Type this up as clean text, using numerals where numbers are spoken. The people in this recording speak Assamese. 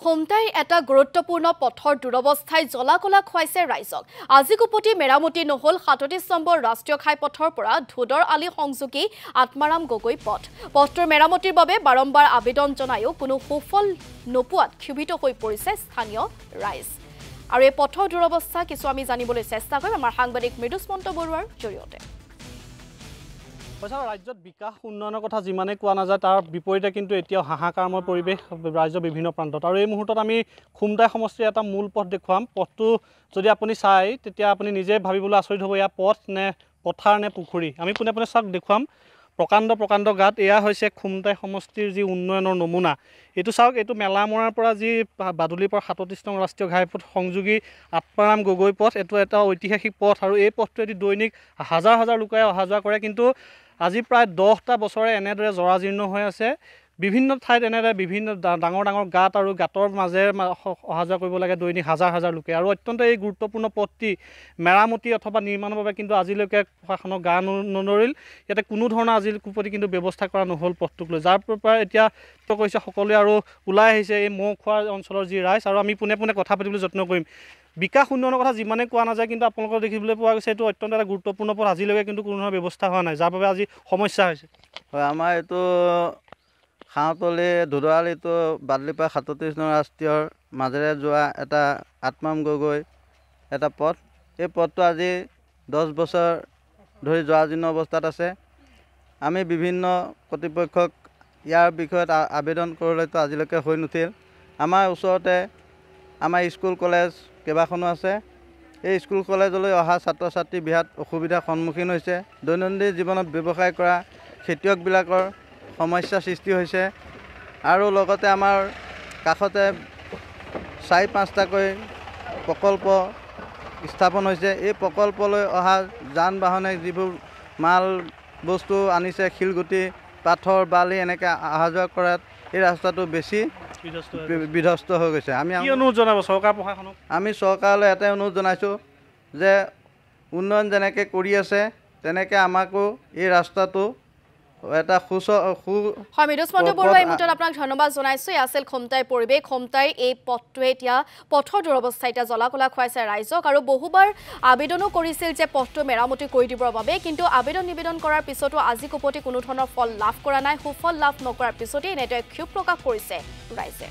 খুমটাইৰ এটা গুৰুত্বপূৰ্ণ পথৰ দুৰৱস্থাই জলাকলা খুৱাইছে ৰাইজক। আজিকোপতি মেৰামতি নহল ৩৭ নম্বৰ ৰাষ্ট্ৰীয় ঘাইপথৰ পৰা ধুদৰ আলি সংযোগী আত্মাৰাম গগৈ পথ। পথটোৰ মেৰামতিৰ বাবে বাৰম্বাৰ আবেদন জনায়ো কোনো সুফল নোপোৱাত ক্ষোভিত হৈ পৰিছে স্থানীয় ৰাইজ। আৰু এই পথৰ দুৰৱস্থা কিছু আমি জানিবলৈ চেষ্টা কৰিম আমাৰ সাংবাদিক মৃদুস্মন্ত বৰুৱাৰ জৰিয়তে। ৰাজ্যত বিকাশ উন্নয়নৰ কথা যিমানে কোৱা নাযায় তাৰ বিপৰীতে কিন্তু এতিয়াও হাহাকাৰময় পৰিৱেশ ৰাজ্যৰ বিভিন্ন প্ৰান্তত। আৰু এই মুহূৰ্তত আমি খুমটাই সমষ্টিৰ এটা মূল পথ দেখুৱাম। পথটো যদি আপুনি চাই তেতিয়া আপুনি নিজে ভাবিবলৈ আচৰিত হ'ব, এয়া পথ নে পথাৰ নে পুখুৰী। আমি পোনে পোনে চাওক দেখুৱাম প্ৰকাণ্ড গাঁত। এয়া হৈছে খুমটাই সমষ্টিৰ যি উন্নয়নৰ নমুনা। এইটো চাওক, এইটো মেলামৰাৰ পৰা যি বাদুলিৰ পৰা ৩৭ নং ৰাষ্ট্ৰীয় ঘাইপথ সংযোগী আত্মাৰাম গগৈ পথ, এইটো এটা ঐতিহাসিক পথ। আৰু এই পথটোৱেদি দৈনিক হাজাৰ হাজাৰ লোকে অহা যোৱা কৰে। কিন্তু আজি প্ৰায় 10টা বছৰে এনেদৰে জৰাজীৰ্ণ হৈ আছে। বিভিন্ন ঠাইত এনেদৰে বিভিন্ন ডাঙৰ গাঁত আৰু গাঁতৰ মাজেৰে অহা যোৱা কৰিব লাগে দৈনিক হাজাৰ হাজাৰ লোকে। আৰু অত্যন্ত এই গুৰুত্বপূৰ্ণ পথটি মেৰামতি অথবা নিৰ্মাণৰ বাবে কিন্তু আজিলৈকে প্ৰশাসনৰ গা নধৰিল। ইয়াতে কোনো ধৰণৰ আজিৰ কিন্তু ব্যৱস্থা কৰা নহ'ল পথটোক লৈ, যাৰ পৰা এতিয়া কৈছে সকলোৱে আৰু ওলাই আহিছে এই মহ খোৱা অঞ্চলৰ যি ৰাইজ। আৰু আমি পোনে পোনে কথা পাতিবলৈ যত্ন কৰিম। বিকাশ উন্নয়নৰ কথা যিমানে কোৱা নাযায় কিন্তু আপোনালোকৰ দেখিবলৈ পোৱা গৈছে এইটো অত্যন্ত এটা গুৰুত্বপূৰ্ণ পথ। আজিলৈকে কিন্তু কোনো ধৰণৰ ব্যৱস্থা হোৱা নাই, যাৰ বাবে আজি সমস্যা হৈছে। হয়, আমাৰ এইটো খাওঁতলি ধুদৰালিটো বাদলিৰ পৰা ৩৭ নং ৰাষ্ট্ৰীয়ৰ মাজেৰে যোৱা এটা আত্মাৰাম গগৈ এটা পথ। এই পথটো আজি 10 বছৰ ধৰি জৰাজীৰ্ণ অৱস্থাত আছে। আমি বিভিন্ন কৰ্তৃপক্ষক ইয়াৰ বিষয়ত আবেদন কৰিলেতো আজিলৈকে হৈ নুঠিল। আমাৰ ওচৰতে আমাৰ স্কুল কলেজ কেইবাখনো আছে। এই স্কুল কলেজলৈ অহা ছাত্ৰ ছাত্ৰী বিৰাট অসুবিধাৰ সন্মুখীন হৈছে। দৈনন্দিন জীৱনত ব্যৱসায় কৰা খেতিয়কবিলাকৰ সমস্যাৰ সৃষ্টি হৈছে। আৰু লগতে আমাৰ কাষতে 4-5টাকৈ প্ৰকল্প স্থাপন হৈছে। এই প্ৰকল্পলৈ অহা যান বাহনে যিবোৰ মাল বস্তু আনিছে, শিলগুটি পাথৰ বালি এনেকৈ অহা যোৱা কৰাত এই ৰাস্তাটো বেছি বিধ্বস্ত হৈ গৈছে। আমি অনুৰোধ জনাব চৰকাৰ প্ৰশাসনক? আমি চৰকাৰলৈ এটাই অনুৰোধ জনাইছোঁ যে উন্নয়ন যেনেকৈ কৰি আছে তেনেকৈ আমাকো এই ৰাস্তাটো এটা হয়। মৃদুস্মন্ত বৰুৱা, এই মুহূৰ্তত আপোনাক ধন্যবাদ জনাইছোঁ। এয়া আছিল খুমটাইৰ পৰিৱেশ। খুমটাইৰ এই পথটোৱে এতিয়া পথৰ দুৰৱস্থা এতিয়া জ্বলাকলা খুৱাইছে ৰাইজক। আৰু বহুবাৰ আবেদনো কৰিছিল যে পথটো মেৰামতি কৰি দিবৰ বাবে, কিন্তু আবেদন নিবেদন কৰাৰ পিছতো আজিকোপতি কোনো ধৰণৰ ফল লাভ কৰা নাই। সুফল লাভ নকৰাৰ পিছতেই এনেদৰে ক্ষোভ প্ৰকাশ কৰিছে ৰাইজে।